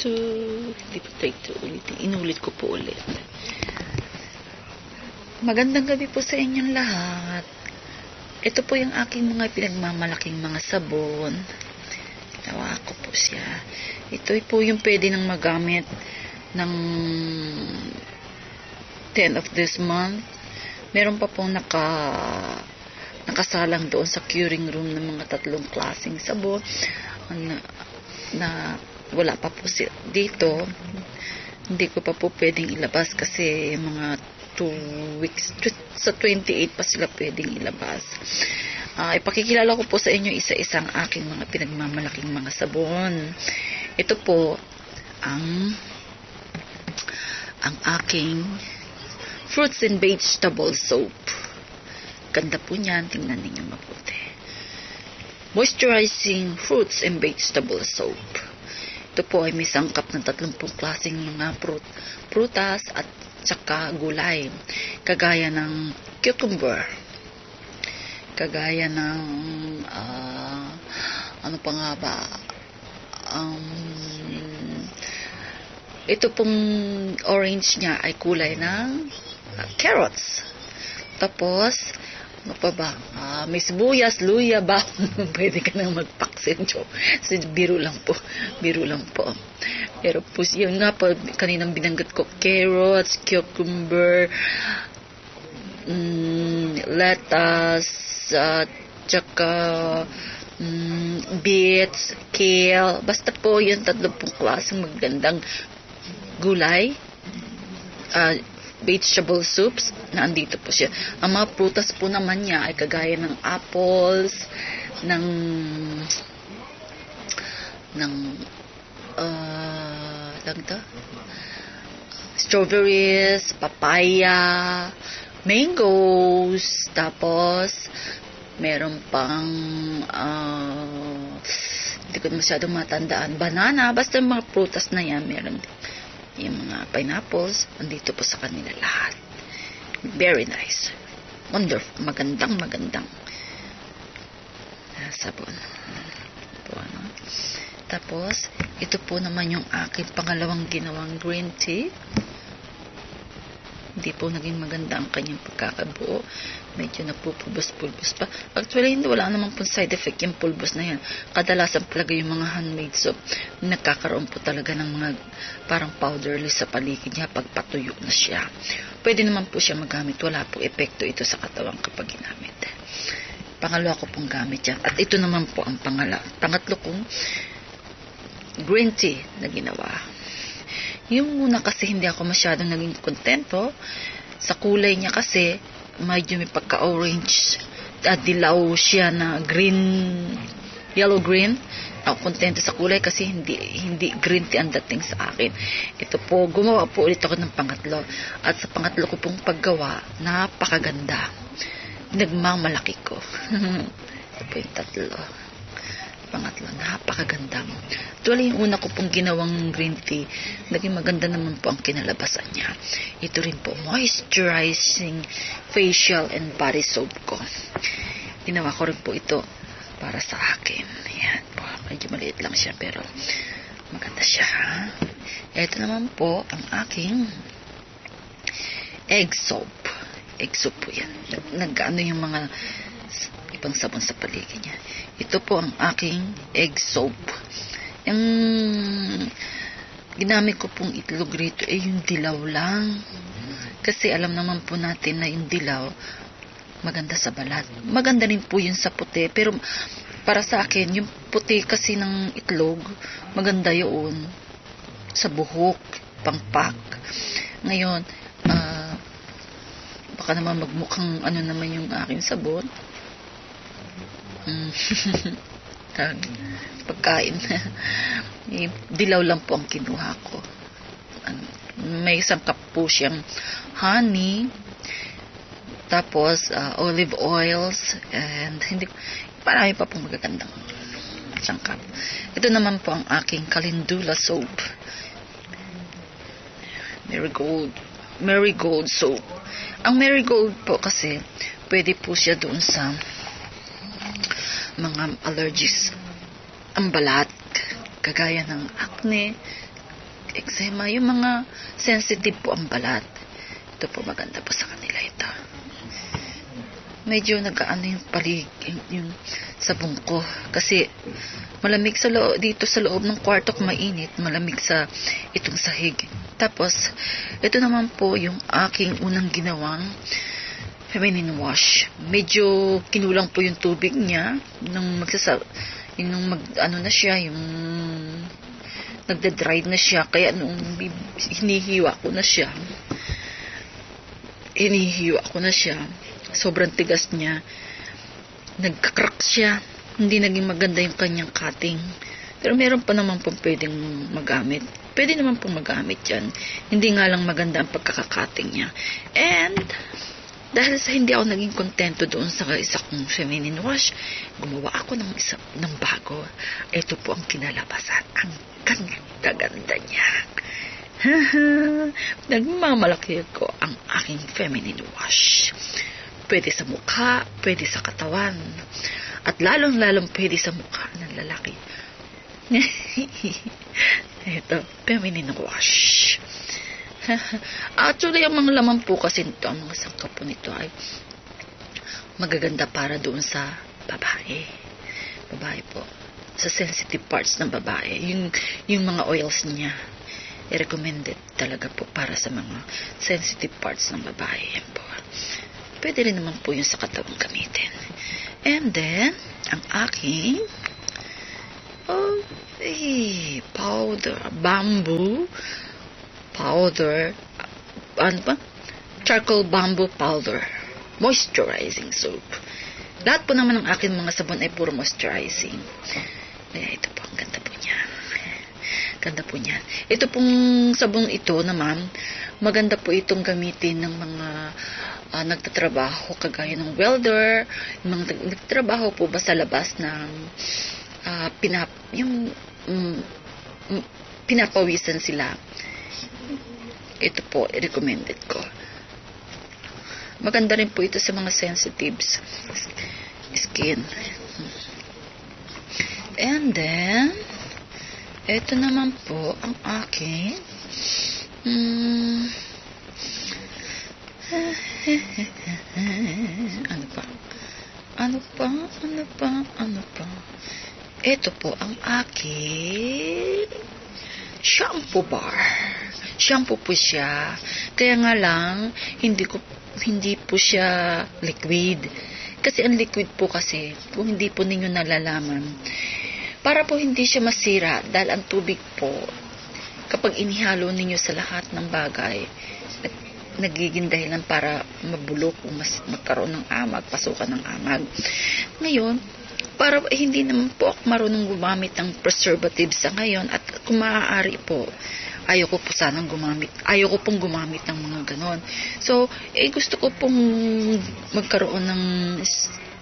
Hindi po take two ulitin. Inulit ko po ulit. Magandang gabi po sa inyong lahat. Ito po yung aking mga pinagmamalaking mga sabon. Tawa ko po siya. Ito po yung pwede nang magamit ng 10 of this month. Meron pa pong nakasalang doon sa curing room ng mga 3 klaseng sabon na wala pa po dito. Hindi ko pa po pwedeng ilabas kasi mga 2 weeks sa 28 pa sila pwedeng ilabas. Ipakikilala ko po sa inyo isa-isang aking mga pinagmamalaking mga sabon. Ito po ang aking fruits and vegetable soap. Ganda po niyan, tingnan ninyo mabuti. Moisturizing fruits and vegetable soap. Ito po ay may sangkap ng 30 klaseng mga prutas at saka gulay. Kagaya ng cucumber. Kagaya ng ano pa nga ba? Ito pong orange niya ay kulay ng carrots. Tapos ano pa ba? May sibuyas, luya ba? Pwede ka nang magpaksin. So, biro lang po. Pero po, yun nga po, kaninang binanggit ko, carrots, cucumber, lettuce, tsaka beets, kale. Basta po yun, 30 klaseng magandang gulay. Vegetable soups, na andito po siya. Ang mga prutas po naman niya ay kagaya ng apples, ng strawberries, papaya, mangoes, tapos meron pang hindi ko masyadong matandaan, banana, basta mga prutas na yan, meron din. Yung mga pineapples, andito po sa kanila lahat. Very nice. Wonderful. Magandang sabon. Tapos, ito po naman yung aking pangalawang ginawang green tea. Hindi po naging maganda ang kanyang pagkakabuo. Medyo nagpupulbos-pulbos pa. Actually, wala namang pong side effect yung pulbos na yan. Kadalasan talaga yung mga handmade soap, nagkakaroon po talaga ng mga parang powderly sa paligid niya pag patuyo na siya. Pwede naman po siya magamit. Wala po epekto ito sa katawan kapag ginamit. Pangalawa ko pong gamit yan. At ito naman po ang pangatlo kong green tea na ginawa. Yung una kasi hindi ako masyadong naging kontento sa kulay niya kasi medyo may pagka-orange at dilaw siya na yellow-green. Ako kontento sa kulay kasi hindi green tea ang dating sa akin. Ito po, gumawa po ulit ako ng pangatlo. At sa pangatlo ko pong paggawa, napakaganda. Nagmamalaki ko. Ito po yung tatlo. Pangatlo, napakaganda. Actually, yung una ko pong ginawang green tea, naging maganda naman po ang kinalabasan niya. Ito rin po, moisturizing facial and body soap ko. Ginawa ko rin po ito para sa akin. Ayan po, medyo maliit lang siya, pero maganda siya, ha? Ito naman po, ang aking egg soap. Egg soap po yan. Nag-ano yung mga ibang sabon sa paligid niya. Ito po ang aking egg soap. Yung ginamit ko pong itlog rito yung dilaw lang. Kasi alam naman po natin na yung dilaw maganda sa balat. Maganda rin po yun sa puti. Pero para sa akin, yung puti kasi ng itlog, maganda yun sa buhok, pangpak. Ngayon, baka naman magmukhang ano naman yung aking sabon. Pagkain. Dilaw lang po ang kinuha ko. May sangkap po siyang honey, tapos olive oils, and parami pa pong magagandang sangkap. Ito naman po ang aking calendula soap. Marigold soap. Ang marigold po kasi pwede po siya doon sa mga allergies ang balat, kagaya ng acne, eczema, yung mga sensitive po ang balat. Ito po, maganda po sa kanila ito. Medyo nag-aano yung sabong ko. Kasi malamig sa loob, dito sa loob ng kwarto ko mainit, malamig sa itong sahig. Tapos, ito naman po yung aking unang ginawang feminine wash. Medyo kinulang po yung tubig niya nung yung nagda-dry na siya, kaya nung hinihiwa ko na siya, sobrang tigas niya, nagka-crack siya, hindi naging maganda yung kanyang cutting. Pero meron pa naman pong pwedeng magamit. Pwede naman pong magamit yan. Hindi nga lang maganda ang pagkaka-cutting niya. And dahil sa hindi ako naging kontento doon sa isa kong feminine wash, gumawa ako ng bago. Ito po ang kinalabasan. Ang ganda niya. Nagmamalaki ko ang aking feminine wash. Pwede sa mukha, pwede sa katawan. At lalong pwede sa mukha ng lalaki. Ito, feminine wash. Actually, ang mga laman po kasi nito, ang mga sangkap po nito ay magaganda para doon sa babae. Babae po. Sa sensitive parts ng babae. Yung mga oils niya, i-recommended talaga po para sa mga sensitive parts ng babae. Yan po. Pwede rin naman po yung sa katawang gamitin. And then, ang aking powder, bamboo powder, charcoal bamboo powder, moisturizing soap. Lahat po naman ng akin mga sabon ay puro moisturizing. Kaya ito po, ang ganda po niya. Ganda po niya. Ito pong sabon ito naman, maganda po itong gamitin ng mga nagtatrabaho kagaya ng welder, yung mga nagtatrabaho po ba sa labas ng pinapawisan sila. Ito po, recommended ko. Maganda rin po ito sa mga sensitives skin. And then, ito naman po ang aking ano pa? Ito po ang aking shampoo bar. Shampoo po siya. Kaya nga lang, hindi po siya liquid. Kasi ang liquid po kasi, kung hindi po ninyo nalalaman, para po hindi siya masira, dahil ang tubig po, kapag inihalo ninyo sa lahat ng bagay, nagiging dahilan para mabulok o magkaroon ng amag, pasukan ng amag. Ngayon, para hindi naman po ako marunong gumamit ng preservatives sa ngayon, at kung maaari po, ayoko pong gumamit ng mga ganon. So, gusto ko pong magkaroon ng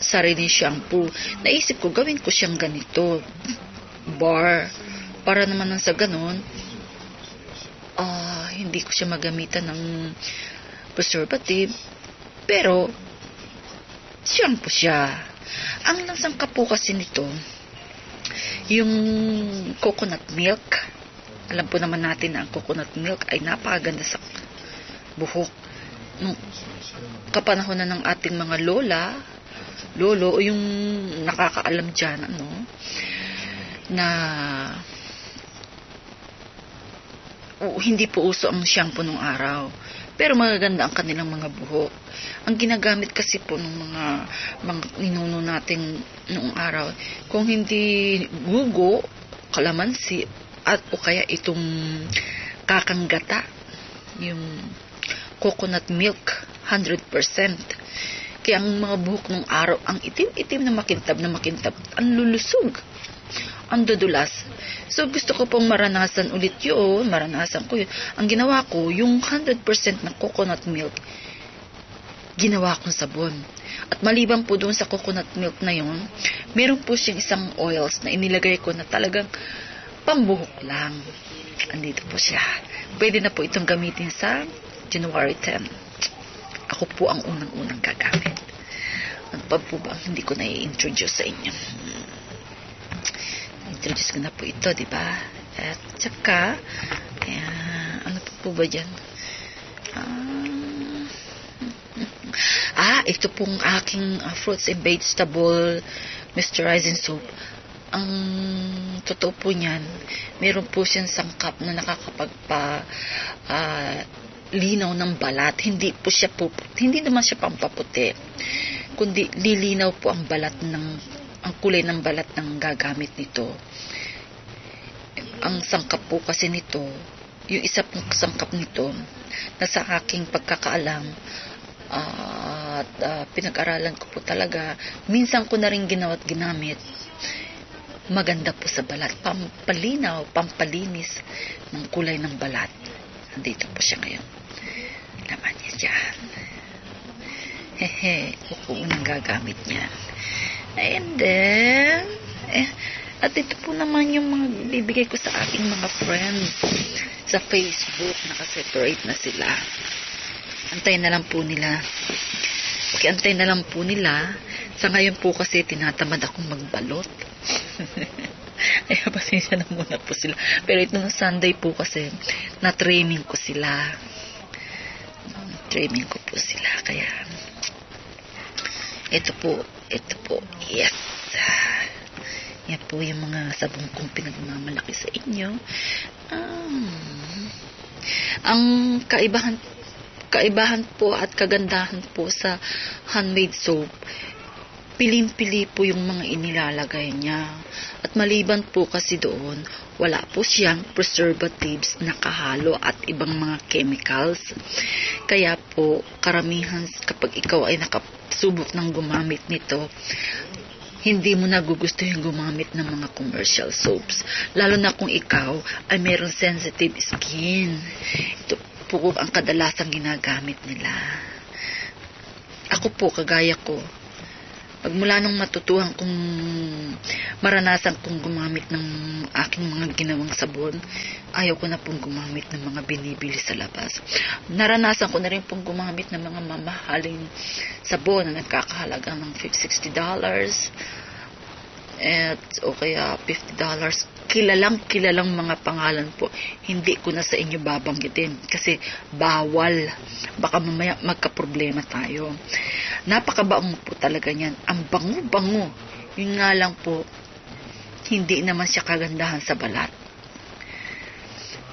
sarili shampoo. Naisip ko, gawin ko siyang ganito, bar, para naman sa ganon, hindi ko siya magamitan ng preservative, pero shampoo siya. Ang lansangka po kasi nito, yung coconut milk. Alam po naman natin na ang coconut milk ay napakaganda sa buhok. Nung kapanahon na ng ating mga lolo, yung nakakaalam dyan, na hindi po uso ang shampoo nung araw. Pero magaganda ang kanilang mga buhok. Ang ginagamit kasi po ng mga ninuno natin noong araw, kung hindi gugo, kalamansi, at o kaya itong kakanggata, yung coconut milk, 100%. Kaya ang mga buhok nung araw, ang itim-itim na makintab, ang lulusog, ang dudulas. So, gusto ko pong maranasan ko yun. Ang ginawa ko, yung 100% na coconut milk, ginawa kong sabon. At maliban po doon sa coconut milk na yun, meron po siyang isang oils na inilagay ko na talagang pambuhok lang. Andito po siya. Pwede na po itong gamitin sa January 10. Ako po ang unang-unang gagamit. Ano pa po ba hindi ko na-i-introduce sa inyo? Introduce ko na po ito, di ba? At saka, ayan. po ba dyan? Ito pong aking fruits and vegetable moisturizing soap. Ang totoo po niyan, meron po siyang sangkap na nakakapagpa linaw ng balat. Hindi naman siya pampaputi, kundi lilinaw po ang kulay ng balat ng gagamit nito. Ang sangkap po kasi nito, yung isa pong sangkap nito, na sa aking pagkakaalam at pinag-aralan ko po talaga, minsan ko na rin ginawa at ginamit, maganda po sa balat, pampalinaw, pampalinis ng kulay ng balat. Nandito po siya ngayon. Laman niya dyan. Ako unang gagamit niyan. And then, at ito po naman yung mga bibigay ko sa aking mga friends sa Facebook. Nakaseparate na sila. Antayin na lang po nila. Antayin na lang po nila. Sa ngayon po kasi tinatamad akong magbalot. Ay, pasensya na muna po sila. Pero ito na Sunday po kasi na-training ko sila. Training ko po sila. Kaya ito po. Yes. Yan po yung mga sabong kong pinagmamalaki sa inyo. Ang kaibahan po at kagandahan po sa handmade soap, piling-pili po yung mga inilalagay niya. At maliban po kasi doon, wala po siyang preservatives na kahalo at ibang mga chemicals. Kaya po, karamihan kapag ikaw ay nakasubok ng gumamit nito, hindi mo nagugustuhin gumamit ng mga commercial soaps. Lalo na kung ikaw ay meron sensitive skin. Ito po ang kadalasang ginagamit nila. Ako po, kagaya ko, pagmula nung matutuhan kong maranasan kong gumamit ng aking mga ginawang sabon, ayaw ko na pong gumamit ng mga binibili sa labas. Naranasan ko na rin pong gumamit ng mga mamahaling sabon na nagkakahalaga ng $60 o kaya $50. Kilalang mga pangalan po. Hindi ko na sa inyo babanggitin kasi bawal. Baka mamaya magka-problema tayo. Napakabango po talaga niyan. Ang bango-bango. Yun nga lang po, hindi naman siya kagandahan sa balat.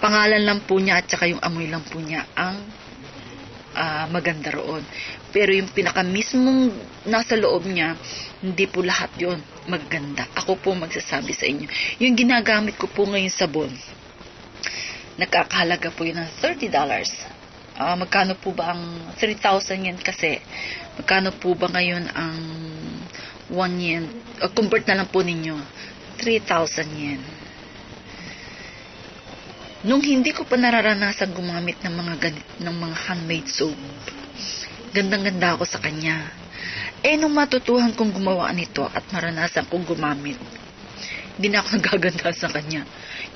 Pangalan lang po niya at saka yung amoy lang po niya ang maganda roon. Pero yung pinaka mismong nasa loob niya, hindi po lahat yon maganda. Ako po magsasabi sa inyo. Yung ginagamit ko po ngayon sabon, nakakahalaga po yun ng $30. Magkano po ba ang 3,000 yen kasi? Magkano po ba ngayon ang 1 yen? Convert na lang po ninyo. 3,000 yen. Nung hindi ko pa nararanasan gumamit ng mga handmade soap, gandang-ganda ako sa kanya. Nung matutuhan kong gumawa nito at maranasan kong gumamit, hindi na ako nagaganda sa kanya.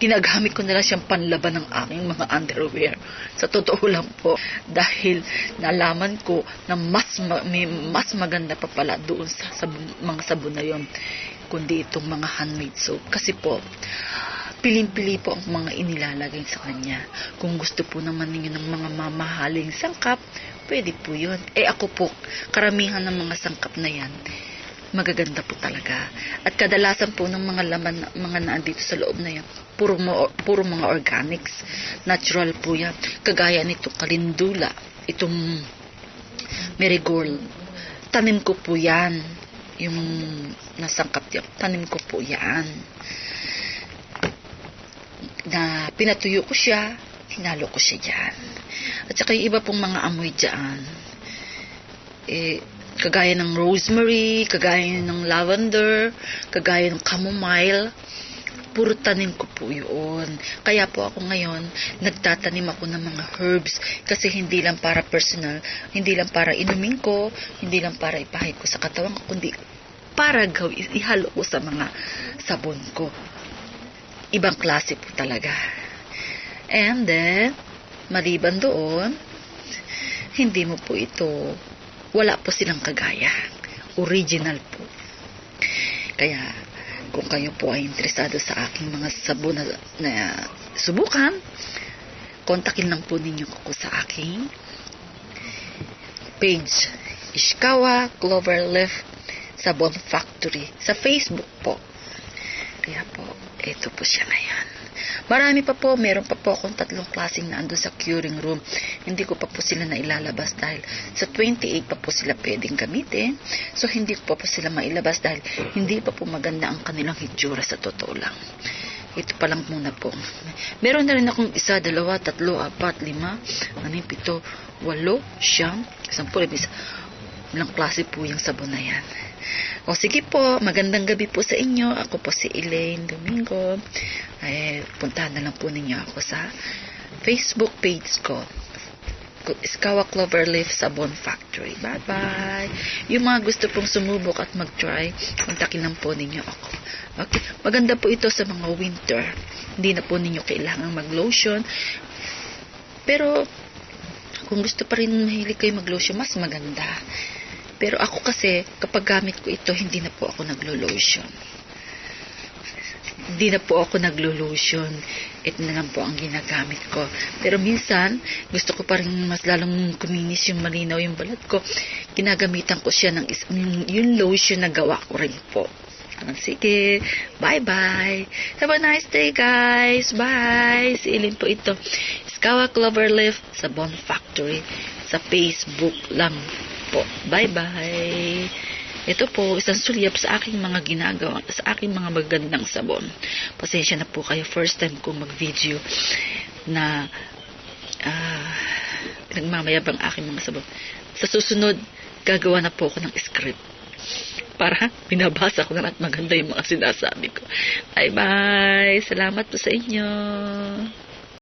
Ginagamit ko nila siyang panlaban ng aking mga underwear. Sa totoo lang po, dahil nalaman ko na may mas maganda pa pala doon sa mga sabon na yon, kundi itong mga handmade soap. Kasi po, piling-pili po ang mga inilalagay sa kanya. Kung gusto po naman ninyo ng mga mamahaling sangkap, pwede po yun. Ako po, karamihan ng mga sangkap na yan, magaganda po talaga. At kadalasan po ng mga laman, mga naandito sa loob na yan, puro mga organics. Natural po yan. Kagaya nitong kalindula, itong marigold. Tanim ko po yan. Yung nasangkap yan, tanim ko po yan. Na pinatuyo ko siya, hinalo ko siya dyan. At saka yung iba pong mga amoy dyan, kagaya ng rosemary, kagaya ng lavender, kagaya ng chamomile, puro tanim ko po yun. Kaya po ako ngayon, nagtatanim ako ng mga herbs kasi hindi lang para personal, hindi lang para inumin ko, hindi lang para ipahid ko sa katawan ko, kundi para ihalo ko sa mga sabon ko. Ibang klase po talaga. And then, maliban doon, hindi mo po ito, wala po silang kagaya. Original po. Kaya, kung kayo po ay interesado sa aking mga sabon na subukan, kontakin lang po ninyo ako sa aking page, Ishikawa Cloverleaf Sabon Factory, sa Facebook po. Kaya po, ito po siya ngayon. Marami pa po, meron pa po akong 3 klaseng na andun sa curing room. Hindi ko pa po sila na ilalabas dahil sa 28 pa po sila pwedeng gamitin. So, hindi ko pa po sila mailabas dahil hindi pa po maganda ang kanilang hitsura sa totoo lang. Ito pa lang muna po. Meron na rin akong 1, 2, 3, 4, 5, 6, 7, 8, 9, 10, 11 ilang klase po yung sabon na yan. O sige po, magandang gabi po sa inyo. Ako po si Elaine Domingo. Puntahan na lang po ninyo ako sa Facebook page ko, Ishikawa Cloverleaf Sabon Factory. Bye-bye. Yung mga gusto pong sumubok at mag-try, kontakin lang po ninyo ako. Okay? Maganda po ito sa mga winter. Hindi na po ninyo kailangang mag-lotion. Pero, kung gusto pa rin mahilig kayo mag-lotion, mas maganda. Pero ako kasi, kapag gamit ko ito, hindi na po ako naglo-lotion. Hindi na po ako naglo-lotion. Ito na lang po ang ginagamit ko. Pero minsan, gusto ko pa rin mas lalong kuminis yung malinaw yung balat ko. Ginagamitan ko siya ng yung lotion na gawa ko rin po. Sige, bye-bye. Have a nice day, guys. Bye. Si Elaine po ito. Ishikawa Cloverleaf Sabon Factory. Sa Facebook lang po. Bye-bye. Ito po, isang sulyap sa aking mga ginagawa, sa aking mga magandang sabon. Pasensya na po kayo, first time ko mag-video na nagmamayabang aking mga sabon. Sa susunod, gagawa na po ako ng script para binabasa ko na at maganda yung mga sinasabi ko. Bye-bye. Salamat po sa inyo.